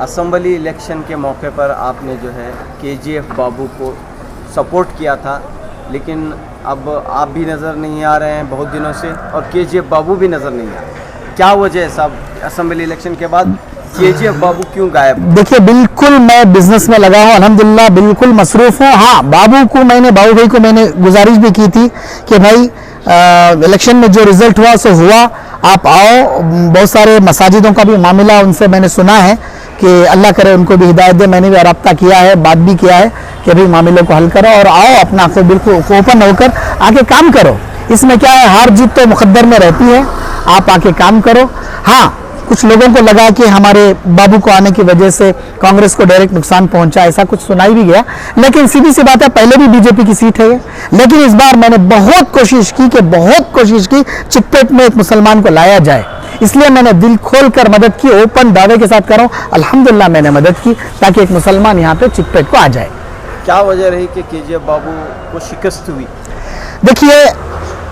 Assembly election के मौके पर आपने जो है केजीएफ बाबू को सपोर्ट किया था, लेकिन अब आप भी नज़र नहीं आ रहे हैं बहुत दिनों से और केजीएफ बाबू भी नज़र नहीं आ रहे। क्या वजह है साहब, असेंबली इलेक्शन के बाद केजीएफ बाबू क्यों गायब? देखिए, बिल्कुल मैं बिजनेस में लगा हूँ, अल्हम्दुलिल्लाह बिल्कुल मसरूफ़ हूँ। हाँ, बाबू भाई को मैंने गुजारिश भी की थी कि भाई इलेक्शन में जो रिजल्ट हुआ सो हुआ, आप आओ। बहुत सारे मसाजिदों का भी मामला उनसे मैंने सुना है कि अल्लाह करे उनको भी हिदायत दे। मैंने भी रब्ता किया है, बात भी किया है कि भाई मामलों को हल करो और आओ, अपना को बिल्कुल ओपन होकर आके काम करो। इसमें क्या है, हार जीत तो मुकद्दर में रहती है, आप आके काम करो। हाँ, कुछ लोगों को लगा कि हमारे बाबू को आने की वजह से कांग्रेस को डायरेक्ट नुकसान पहुंचा, ऐसा कुछ सुनाई भी गया, लेकिन सीधी सी बात है, पहले भी बीजेपी की सीट है ये। लेकिन इस बार मैंने बहुत कोशिश की चिकपेट में एक मुसलमान को लाया जाए, इसलिए मैंने दिल खोल कर मदद की, ओपन दावे के साथ करूं, अल्हम्दुलिल्लाह मैंने मदद की ताकि एक मुसलमान यहाँ पे चिकपेट को आ जाए। क्या वजह रही कि केजीएफ बाबू को शिकस्त हुई? देखिए,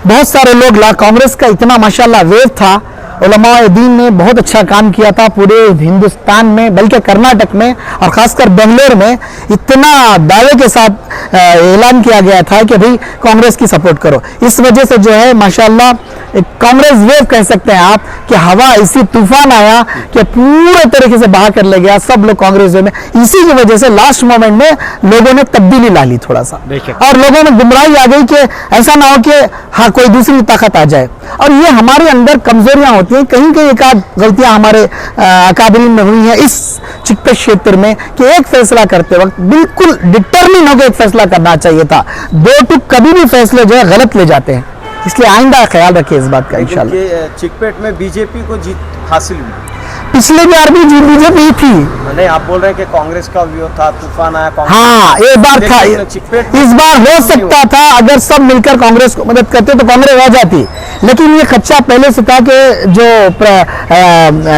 बहुत सारे लोग कांग्रेस का इतना माशाल्लाह वेव था, उलमाए दीन ने बहुत अच्छा काम किया था पूरे हिंदुस्तान में, बल्कि कर्नाटक में और खासकर बेंगलोर में इतना दावे के साथ ऐलान किया गया था कि भाई कांग्रेस की सपोर्ट करो। इस वजह से जो है माशाल्लाह एक कांग्रेस वेव कह सकते हैं आप कि हवा ऐसी तूफान आया कि पूरे तरीके से बहा कर ले गया सब लोग कांग्रेस वेव में। इसी की वजह से लास्ट मोमेंट में लोगों ने तब्दीली ला ली थोड़ा सा, और लोगों में गुमराही आ गई कि ऐसा ना हो कि हाँ कोई दूसरी ताकत आ जाए। और ये हमारे अंदर कमजोरियां होती हैं, कहीं कहीं एक आध गलतियां हमारे अकाबिरीन में हुई हैं इस चिकपेट क्षेत्र में कि एक फैसला करते वक्त बिल्कुल डिटरमिन होकर एक फैसला करना चाहिए था। दो टुक कभी भी फैसले जो है गलत ले जाते हैं, इसलिए आइंदा ख्याल रखिए इस बात का इंशाल्लाह। चिकपेट में बीजेपी को जीत हासिल हुई, पिछले बार भी बीजेपी ही थी। नहीं, आप बोल रहे हैं कि कांग्रेस का व्यू था, तूफान आया कांग्रेस। हाँ, एक बार था, इस बार हो सकता था अगर सब मिलकर कांग्रेस को मदद करते तो कांग्रेस आ जाती, लेकिन ये खच्चा पहले से था कि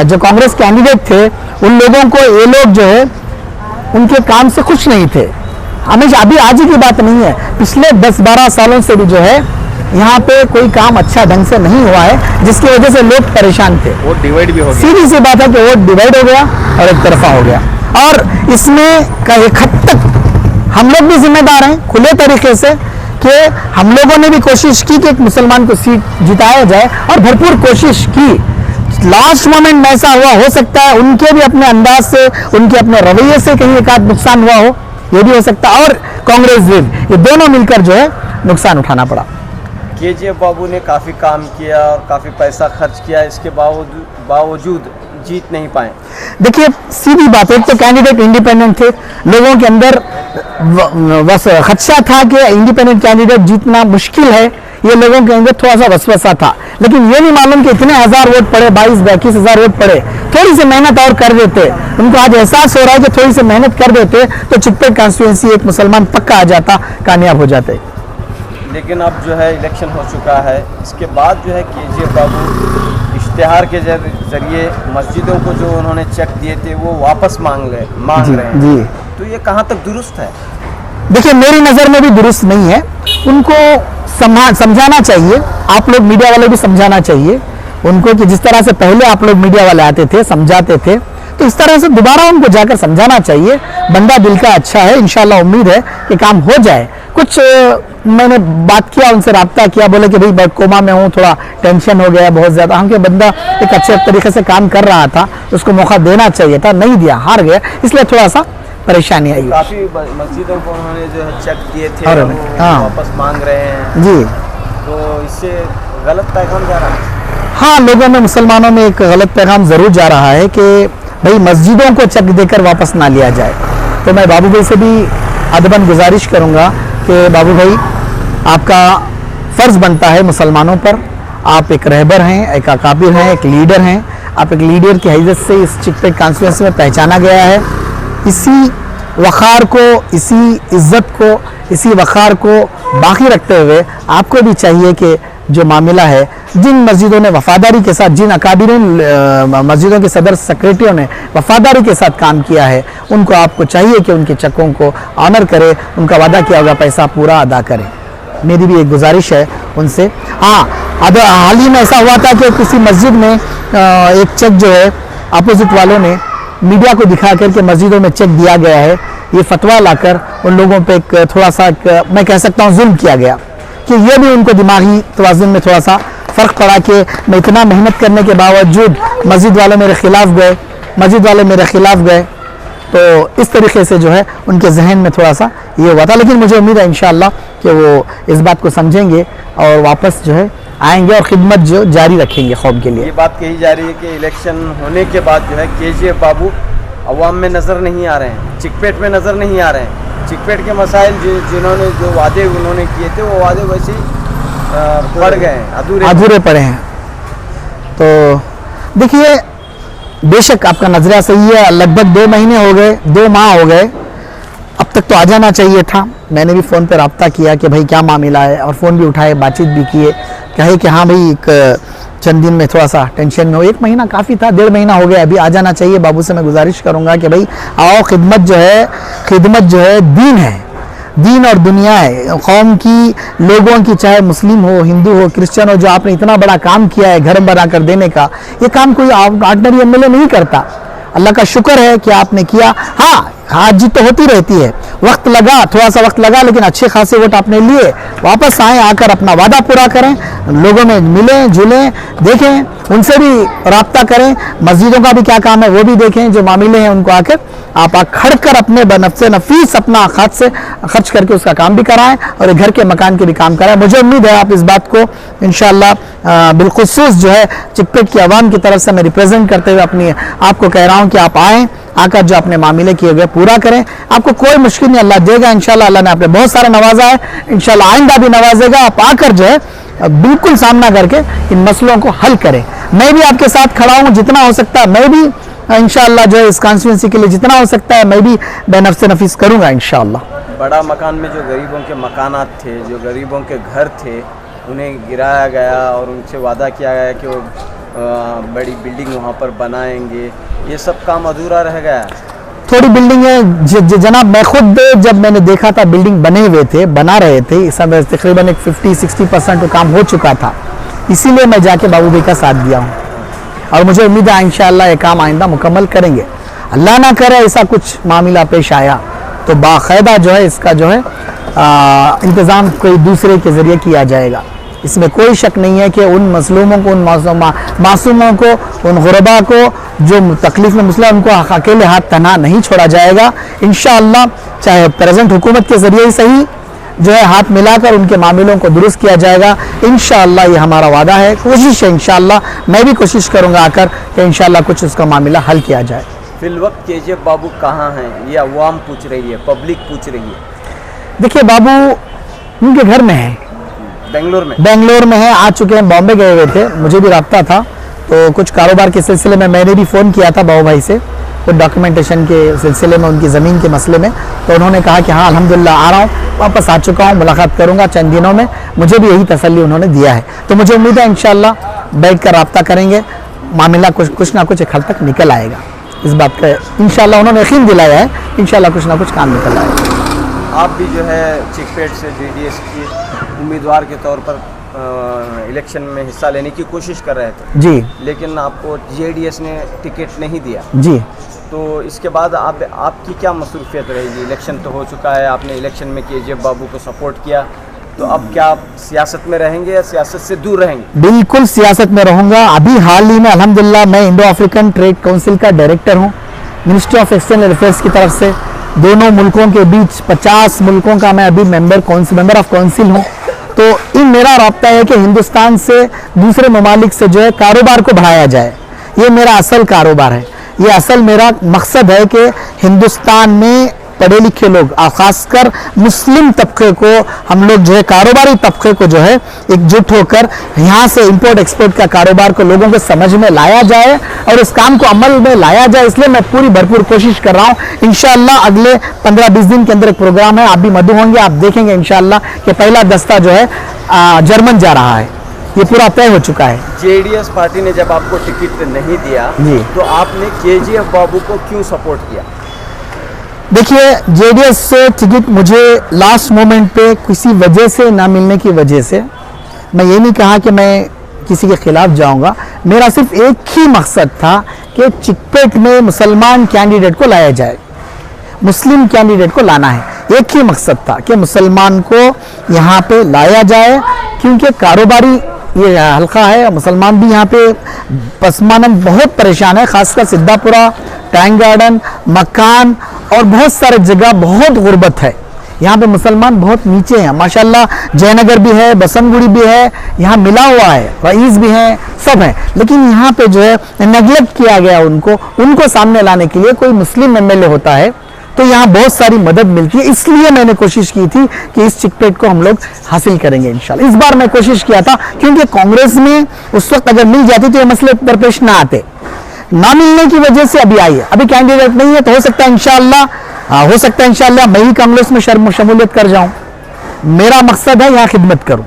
जो कांग्रेस कैंडिडेट थे उन लोगों को ये लोग जो है उनके काम से खुश नहीं थे। हमेशा, अभी आज ही की बात नहीं है, पिछले 10-12 सालों से भी जो है यहाँ पे कोई काम अच्छा ढंग से नहीं हुआ है, जिसकी वजह से लोग परेशान थे। वोट डिवाइड भी हो गया, सीधी सी बात है कि वोट डिवाइड हो गया और एक तरफा हो गया। और इसमें एक हद तक हम लोग भी जिम्मेदार हैं खुले तरीके से कि हम लोगों ने भी कोशिश की कि एक मुसलमान को सीट जिताया जाए और भरपूर कोशिश की। लास्ट मोमेंट में ऐसा हुआ, हो सकता है उनके भी अपने अंदाज से, उनके अपने रवैये से कहीं एक आध नुकसान हुआ हो, ये भी हो सकता है, और कांग्रेस विन, ये दोनों मिलकर जो है नुकसान उठाना पड़ा। केजीएफ बाबू ने काफ़ी काम किया और काफ़ी पैसा खर्च किया, इसके बावजूद जीत नहीं पाए। देखिए, सीधी बात है, तो कैंडिडेट इंडिपेंडेंट थे, लोगों के अंदर बस खदशा था कि इंडिपेंडेंट कैंडिडेट जीतना मुश्किल है, ये लोगों के अंदर थोड़ा सा वसवसा था। लेकिन ये नहीं मालूम कि इतने हजार वोट पड़े, 22-21 हजार वोट पड़े, थोड़ी सी मेहनत और कर देते, उनको आज एहसास हो रहा है कि थोड़ी सी मेहनत कर देते तो चिकपेट कॉन्स्टिट्यूएंसी एक मुसलमान पक्का आ जाता, कामयाब हो जाते। लेकिन अब जो है इलेक्शन हो चुका है, इसके बाद जो है केजीएफ बाबू इश्तिहार के जरिए मस्जिदों को जो उन्होंने चेक दिए थे वो वापस मांग रहे हैं जी। तो ये कहाँ तक दुरुस्त है? देखिए, मेरी नज़र में भी दुरुस्त नहीं है, उनको समझाना चाहिए, आप लोग मीडिया वाले भी समझाना चाहिए उनको कि जिस तरह से पहले आप लोग मीडिया वाले आते थे समझाते थे, तो इस तरह से दोबारा उनको जाकर समझाना चाहिए। बंदा दिल का अच्छा है, इंशाल्लाह उम्मीद है कि काम हो जाए। कुछ मैंने बात किया, उनसे रब्ता किया, बोले कि भाई कोमा में हूँ, थोड़ा टेंशन हो गया बहुत ज़्यादा। हम के बंदा एक अच्छे तरीके से काम कर रहा था, उसको मौका देना चाहिए था, नहीं दिया, हार गया, इसलिए थोड़ा सा परेशानी आई। काफ़ी मस्जिदों को उन्होंने जो है चेक दिए थे, वापस मांग रहे हैं जी, तो इससे गलत पैगाम जा रहा है। हाँ, लोगों में, मुसलमानों में एक गलत पैगाम ज़रूर जा रहा है कि भाई मस्जिदों को चेक देकर वापस ना लिया जाए। तो मैं बाबू भाई से भी अदबन गुजारिश करूँगा कि बाबू भाई, आपका फ़र्ज़ बनता है मुसलमानों पर, आप एक रहबर हैं, एक अकाबिर हैं, एक लीडर हैं, आप एक लीडर की हैसियत से इस चिकपेट कॉन्स्टिट्यूएंसी में पहचाना गया है। इसी वक़ार को, इसी इज़्ज़त को, इसी वक़ार को बाकी रखते हुए आपको भी चाहिए कि जो मामला है, जिन मस्जिदों ने वफादारी के साथ, जिन अकाबिरीन मस्जिदों के सदर सेक्रेटरियों ने वफादारी के साथ काम किया है, उनको आपको चाहिए कि उनके चकों को ऑनर करे, उनका वादा किया हुआ पैसा पूरा अदा करें। मेरी भी एक गुजारिश है उनसे। हाँ, हाल ही में ऐसा हुआ था कि किसी मस्जिद में एक चेक जो है अपोजिट वालों ने मीडिया को दिखा करके मस्जिदों में चेक दिया गया है, ये फतवा लाकर उन लोगों पे एक थोड़ा सा मैं कह सकता हूँ जुल्म किया गया, कि ये भी उनको दिमागी तवाज़ुन में थोड़ा सा फ़र्क पड़ा कि मैं इतना मेहनत करने के बावजूद मस्जिद वाले मेरे ख़िलाफ़ गए, तो इस तरीके से जो है उनके जहन में थोड़ा सा ये हुआ था। लेकिन मुझे उम्मीद है इंशाअल्लाह कि वो इस बात को समझेंगे और वापस जो है आएंगे और खिदमत जो जारी रखेंगे कौम के लिए। ये बात कही जा रही है कि इलेक्शन होने के बाद जो है केजीएफ बाबू अवाम में नज़र नहीं आ रहे हैं, चिकपेट में नज़र नहीं आ रहे हैं। चिकपेट के मसाइल जिन्होंने जो वादे उन्होंने किए थे वो वादे वैसे ही पड़ गए हैं, अधूरे पड़े हैं। तो देखिए, बेशक आपका नजरिया सही है, लगभग 2 महीने हो गए, 2 माह हो गए, अब तक तो आ जाना चाहिए था। मैंने भी फ़ोन पर रब्ता किया कि भाई क्या मामला है, और फ़ोन भी उठाए, बातचीत भी किए, कहे कि हाँ भाई एक चंद दिन में थोड़ा सा टेंशन में हो। 1 महीना काफ़ी था, 1.5 महीना हो गया, अभी आ जाना चाहिए। बाबू से मैं गुजारिश करूँगा कि भाई आओ, खिदमत जो है दीन है, दीन और दुनिया है, कौम की, लोगों की, चाहे मुस्लिम हो, हिंदू हो, क्रिश्चियन हो। जो आपने इतना बड़ा काम किया है घर बना कर देने का, ये काम कोई ऑर्डिनरी एमएलए नहीं करता। अल्लाह का शुक्र है कि आपने किया। हाँ, हार जीत तो होती रहती है, वक्त लगा, थोड़ा सा वक्त लगा, लेकिन अच्छे खासे वोट आपने लिए। वापस आए, आकर अपना वादा पूरा करें, लोगों में मिलें जुलें, देखें, उनसे भी रब्ता करें, मस्जिदों का भी क्या काम है वो भी देखें, जो मामले हैं उनको आकर आप खड़ कर अपने नफ्से नफीस अपना खाद से खर्च करके उसका काम भी कराएं और घर के मकान के भी काम कराएं। मुझे उम्मीद है आप इस बात को इंशाअल्लाह बिलखुसूस जो है चिकपेट की आवाम की तरफ से मैं रिप्रेजेंट करते हुए अपनी आपको कह रहा हूं कि आप आएँ, आकर जो अपने मामले किए गए पूरा करें। आपको कोई मुश्किल नहीं, अल्लाह देगा इंशाल्लाह। अल्लाह ने आपने बहुत सारा नवाजा है, इंशाल्लाह आइंदा भी नवाजेगा। आप आकर जो है बिल्कुल सामना करके इन मसलों को हल करें। मैं भी आपके साथ खड़ा हूँ, जितना हो सकता है मैं भी इंशाअल्लाह जो है इस कॉन्स्टिट्यूंसी के लिए जितना हो सकता है मैं भी बेनफ्स नफीस करूँगा इंशाअल्लाह। बड़ा मकान में जो गरीबों के मकानात थे, जो गरीबों के घर थे, उन्हें गिराया गया और उनसे वादा किया गया कि वो बड़ी बिल्डिंग वहाँ पर बनाएंगे, ये सब काम अधूरा रह गया। थोड़ी बिल्डिंग है जनाब, मैं खुद जब मैंने देखा था बिल्डिंग बने हुए थे, बना रहे थे, इस समय तकरीबन एक 50-60% तो काम हो चुका था, इसीलिए मैं जाके बाबू भाई का साथ दिया हूँ और मुझे उम्मीद है इंशाअल्लाह ये काम आइंदा मुकम्मल करेंगे। अल्लाह ना करे ऐसा कुछ मामला पेश आया तो बाकायदा जो है इसका जो है इंतज़ाम कोई दूसरे के ज़रिए किया जाएगा। इसमें कोई शक नहीं है कि उन मजलूमों को, उन मासूमों को, उन गुरबा को जो तकलीफ में मुस्लिम, उनको अकेले हाथ तना नहीं छोड़ा जाएगा इंशाअल्लाह। चाहे प्रेजेंट हुकूमत के ज़रिए ही सही जो है हाथ मिलाकर उनके मामलों को दुरुस्त किया जाएगा इंशाअल्लाह। ये हमारा वादा है, कोशिश है इंशाअल्लाह। मैं भी कोशिश करूँगा आकर कि इंशाअल्लाह कुछ उसका मामला हल किया जाए। फिलवक्त केजीएफ बाबू कहाँ हैं, ये अवाम पूछ रही है, पब्लिक पूछ रही है। देखिए, बाबू उनके घर में है, बेंगलोर में है, आ चुके हैं, बॉम्बे गए हुए थे, मुझे भी रब्ता था, तो कुछ कारोबार के सिलसिले में मैंने भी फ़ोन किया था बाबू भाई से, कुछ डॉक्यूमेंटेशन के सिलसिले में, उनकी ज़मीन के मसले में, तो उन्होंने कहा कि हाँ अल्हम्दुलिल्लाह आ रहा हूँ, वापस आ चुका हूँ, मुलाकात करूँगा चंद दिनों में। मुझे भी यही तसल्ली उन्होंने दिया है, तो मुझे उम्मीद है इंशाअल्लाह बैठ कर रब्ता करेंगे, मामला कुछ ना कुछ एक हल तक निकल आएगा। इस बात का इंशाअल्लाह उन्होंने यकीन दिलाया है, इंशाअल्लाह कुछ ना कुछ काम निकल आएगा। आप भी जो है चिकपेट से जेडीएस की उम्मीदवार के तौर पर इलेक्शन में हिस्सा लेने की कोशिश कर रहे थे जी, लेकिन आपको जेडीएस ने टिकट नहीं दिया जी। तो इसके बाद आपकी क्या मसरूफियत रहेगी? इलेक्शन तो हो चुका है, आपने इलेक्शन में केजीएफ बाबू को सपोर्ट किया, तो अब क्या आप सियासत में रहेंगे या सियासत से दूर रहेंगे? बिल्कुल सियासत में रहूँगा। अभी हाल ही में अल्हम्दुलिल्लाह मैं इंडो अफ्रीकन ट्रेड काउंसिल का डायरेक्टर हूँ, मिनिस्ट्री ऑफ एक्सटर्नल अफेयर्स की तरफ से। दोनों मुल्कों के बीच 50 मुल्कों का मैं अभी मेंबर ऑफ काउंसिल हूँ। तो इन मेरा रब्ता है कि हिंदुस्तान से दूसरे ममालिक से जो है कारोबार को बढ़ाया जाए, ये मेरा असल कारोबार है। ये असल मेरा मकसद है कि हिंदुस्तान में पढ़े लिखे लोग, खासकर मुस्लिम तबके को, हम लोग जो है कारोबारी तबके को जो है एकजुट होकर यहाँ से इंपोर्ट एक्सपोर्ट का कारोबार को लोगों को समझ में लाया जाए और इस काम को अमल में लाया जाए। इसलिए मैं पूरी भरपूर कोशिश कर रहा हूँ। इंशाअल्लाह अगले 15-20 दिन के अंदर एक प्रोग्राम है, आप भी मदऊ होंगे, आप देखेंगे इंशाअल्लाह कि पहला दस्ता जो है जर्मन जा रहा है, ये पूरा तय हो चुका है। जेडीएस पार्टी ने जब आपको टिकट नहीं दिया तो आपने केजीएफ बाबू को क्यों सपोर्ट किया? देखिए, जेडीएस से टिकट मुझे लास्ट मोमेंट पे किसी वजह से ना मिलने की वजह से, मैं ये नहीं कहा कि मैं किसी के खिलाफ जाऊंगा। मेरा सिर्फ एक ही मकसद था कि चिकपेट में मुसलमान कैंडिडेट को लाया जाए, मुस्लिम कैंडिडेट को लाना है। एक ही मकसद था कि मुसलमान को यहाँ पे लाया जाए, क्योंकि कारोबारी ये हल्का है, मुसलमान भी यहाँ पे पसमानंद बहुत परेशान है, खासकर सिद्धापुरा, टैंक गार्डन, मकान और बहुत सारे जगह बहुत गुर्बत है। यहाँ पे मुसलमान बहुत नीचे हैं माशाल्लाह। जयनगर भी है, बसंतगुड़ी भी है, यहाँ मिला हुआ है, रईस भी है, सब है, लेकिन यहाँ पे जो है नेग्लेक्ट किया गया उनको सामने लाने के लिए कोई मुस्लिम एमएलए होता है तो यहाँ बहुत सारी मदद मिलती है। इसलिए मैंने कोशिश की थी कि इस चिकपेट को हम लोग हासिल करेंगे इंशाल्लाह। इस बार मैं कोशिश किया था, क्योंकि कांग्रेस में उस वक्त अगर मिल जाती तो ये मसले दरपेश ना आते, ना मिलने की वजह से अभी आई है। अभी कैंडिडेट नहीं है तो हो सकता है इंशाल्लाह मैं ही कांग्रेस में शमूलियत कर जाऊं। मेरा मकसद है यहाँ खिदमत करूं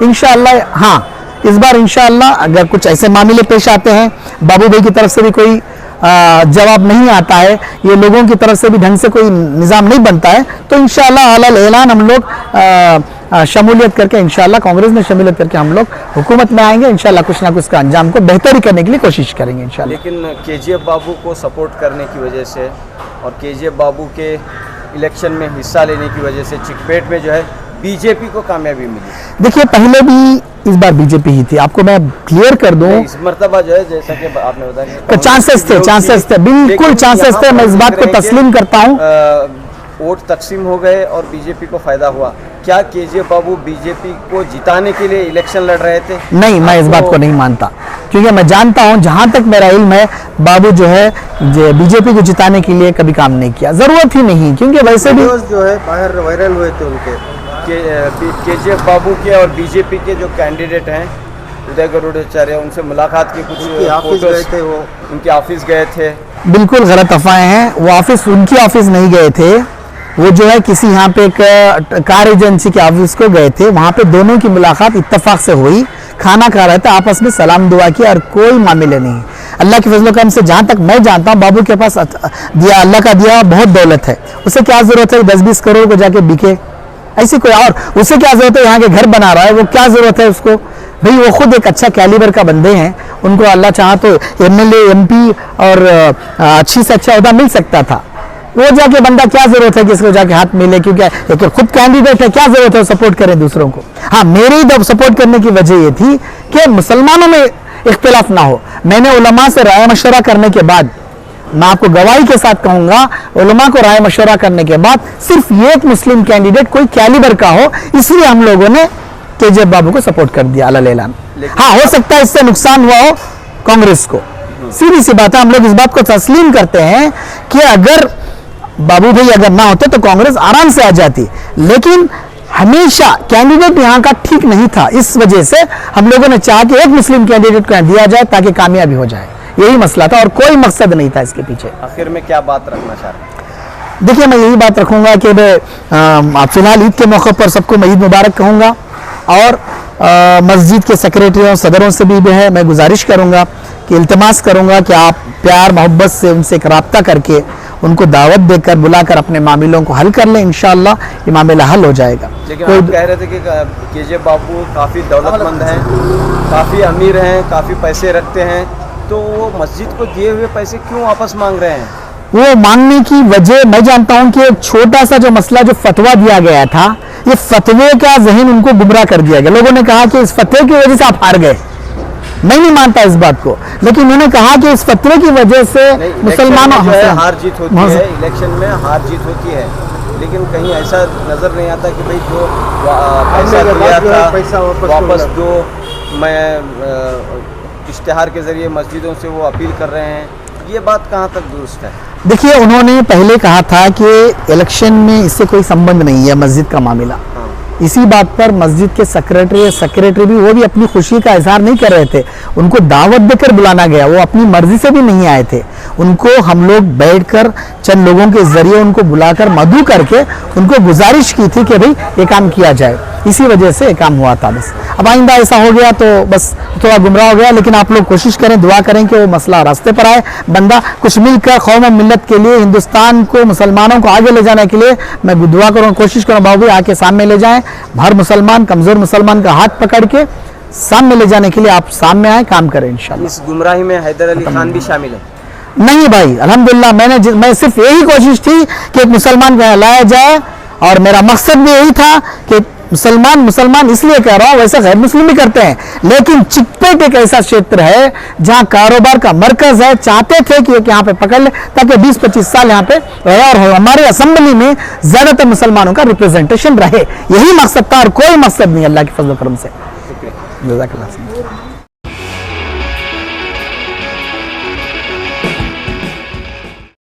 इंशाल्लाह। हाँ, इस बार इंशाल्लाह अगर कुछ ऐसे मामले पेश आते हैं, बाबू भाई की तरफ से भी कोई जवाब नहीं आता है, ये लोगों की तरफ से भी ढंग से कोई निज़ाम नहीं बनता है, तो इंशाल्लाह अलल ऐलान हम लोग शमूलियत करके इंशाल्लाह कांग्रेस में शमूलियत करके हम लोग हुकूमत में आएंगे। इंशाल्लाह कुछ ना कुछ का अंजाम को बेहतरी करने के लिए कोशिश करेंगे इंशाल्लाह। लेकिन केजीएफ बाबू को सपोर्ट करने की वजह से और केजीएफ बाबू के इलेक्शन में हिस्सा लेने की वजह से चिकपेट में जो है बीजेपी को कामयाबी मिली। देखिए, पहले भी इस बार बीजेपी ही थी, आपको मैं क्लियर कर दूं। इस मर्तबा जो है जैसा कि आपने बताया चांसेस थे, बिल्कुल चांसेस थे, मैं इस बात को तस्लीम करता हूं। वोट तकसीम हो गए और बीजेपी को फायदा हुआ। क्या केजीएफ बाबू बीजेपी को जिताने के लिए इलेक्शन लड़ रहे थे? नहीं, मैं इस बात को नहीं मानता, क्योंकि मैं जानता हूं, जहां तक मेरा इल्म है, बाबू जो है बीजेपी को जिताने के लिए कभी काम नहीं किया, जरूरत ही नहीं, क्योंकि वैसे भी जो है बाहर वायरल हुए थे उनके केजीएफ बाबू के और बीजेपी के जो कैंडिडेट हैं उदय गरुड़ाचार्य, उनसे मुलाकात की, कुछ फोटोज गए थे, वो उनके ऑफिस गए थे। बिल्कुल गलत अफवाहें हैं। वो ऑफिस, उनकी ऑफिस नहीं गए थे, वो जो है किसी यहाँ पे एक कार एजेंसी के ऑफिस को गए थे। वहाँ पे दोनों की मुलाकात इत्तेफाक से हुई, खाना खा रहे थे, आपस में सलाम दुआ किया और कोई मामले नहीं। अल्लाह के फजल करम से जहाँ तक मैं जानता हूँ, बाबू के पास दिया, अल्लाह का दिया बहुत दौलत है, उसे क्या जरूरत है 10-20 करोड़ को जाके बिके ऐसी कोई, और उसे क्या जरूरत है, यहाँ के घर बना रहा है, वो क्या जरूरत है उसको? भाई वो खुद एक अच्छा कैलिबर का बंदे हैं, उनको अल्लाह चाहा तो एमएलए, एमपी और अच्छी से अच्छा ओहदा मिल सकता था। वो जाके बंदा क्या जरूरत है कि इसको जाके हाथ मिले, क्योंकि एक खुद कैंडिडेट है, क्या जरूरत है सपोर्ट करें दूसरों को। हाँ, मेरी सपोर्ट करने की वजह ये थी कि मुसलमानों में इख्तिलाफ ना हो। मैंने उलमा से राय मशवरा करने के बाद, मैं आपको गवाही के साथ कहूंगा, उलमा को राय मशवरा करने के बाद सिर्फ ये एक मुस्लिम कैंडिडेट कोई कैलिबर का हो, इसलिए हम लोगों ने केजीएफ बाबू को सपोर्ट कर दिया अलल ऐलान। हाँ, हो सकता है इससे नुकसान हुआ हो कांग्रेस को, सीधी सी बात है, हम लोग इस बात को तस्लीम करते हैं कि अगर बाबू भाई अगर ना होते तो कांग्रेस आराम से आ जाती, लेकिन हमेशा कैंडिडेट यहाँ का ठीक नहीं था। इस वजह से हम लोगों ने चाहा कि एक मुस्लिम कैंडिडेट को दिया जाए ताकि कामयाबी हो जाए, यही मसला था और कोई मकसद नहीं था इसके पीछे। आखिर में क्या बात रखना चाह रहे हैं? देखिए, मैं यही बात रखूंगा कि मैं फिलहाल ईद के मौके पर सबको मैं ईद मुबारक कहूँगा, और मस्जिद के सेक्रेटरियों, सदरों से भी है मैं गुजारिश करूँगा कि इल्तिमास करूँगा कि आप प्यार मोहब्बत से उनसे एक रब्ता करके, उनको दावत देकर बुलाकर अपने मामलों को हल कर लें। इंशाअल्लाह ये मामला हल हो जाएगा। लेकिन आप कह रहे थे कि केजीएफ बाबू काफ़ी दौलतमंद हैं, काफ़ी अमीर हैं, काफ़ी पैसे रखते हैं, तो वो मस्जिद को दिए हुए पैसे क्यों वापस मांग रहे हैं? वो मांगने की वजह मैं जानता हूं कि एक छोटा सा जो मसला, जो फतवा दिया गया था, ये फतवे का जहन उनको गुमराह कर दिया गया। लोगों ने कहा कि इस फतवे की वजह से आप हार गए। मैं नहीं मानता इस बात को, लेकिन उन्होंने कहा कि इस फतवे की वजह से मुसलमानों हार जीत होती है, इलेक्शन में हार जीत होती है, लेकिन कहीं ऐसा नजर नहीं आता कि भाई जो पैसा दिया था पैसा वापस दो। मैं इश्तिहार के जरिए मस्जिदों से वो अपील कर रहे हैं, ये बात कहाँ तक दुरुस्त है? देखिए, उन्होंने पहले कहा था कि इलेक्शन में इससे कोई संबंध नहीं है मस्जिद का मामला। इसी बात पर मस्जिद के सेक्रेटरी भी, वो भी अपनी खुशी का इजहार नहीं कर रहे थे। उनको दावत देकर बुलाना गया, वो अपनी मर्जी से भी नहीं आए थे। उनको हम लोग बैठकर चंद लोगों के जरिए उनको बुलाकर मदू करके उनको गुजारिश की थी कि भाई ये काम किया जाए, इसी वजह से ये काम हुआ था। बस अब आइंदा ऐसा हो गया तो बस थोड़ा गुमराह हो गया, लेकिन आप लोग कोशिश करें, दुआ करें कि वो मसला रास्ते पर आए, बंदा कुछ मिलकर कौम और मिल्लत के लिए, हिंदुस्तान को, मुसलमानों को आगे ले जाने के लिए मैं दुआ करूँ, कोशिश करूँ बाबू आके सामने ले जाएं। हर मुसलमान, कमज़ोर मुसलमान का हाथ पकड़ के सामने ले जाने के लिए आप सामने आए, काम करें इंशाल्लाह। इस गुमराही में हैदर अली खान भी शामिल है? नहीं भाई, अल्हम्दुलिल्लाह मैं सिर्फ यही कोशिश थी कि एक मुसलमान को यहाँ लाया जाए, और मेरा मकसद भी यही था कि मुसलमान इसलिए कह रहा हूँ, वैसे गैर मुस्लिम भी करते हैं, लेकिन चिकपेट एक ऐसा क्षेत्र है जहाँ कारोबार का मरकज है। चाहते थे कि यहाँ पे पकड़ ले ताकि 20-25 साल यहाँ पे रहे और हमारे असेंबली में ज्यादातर मुसलमानों का रिप्रेजेंटेशन रहे। यही मकसद था और कोई मकसद नहीं, अल्लाह के फजल करम से। शुक्रिया। जज़ाकल्लाह।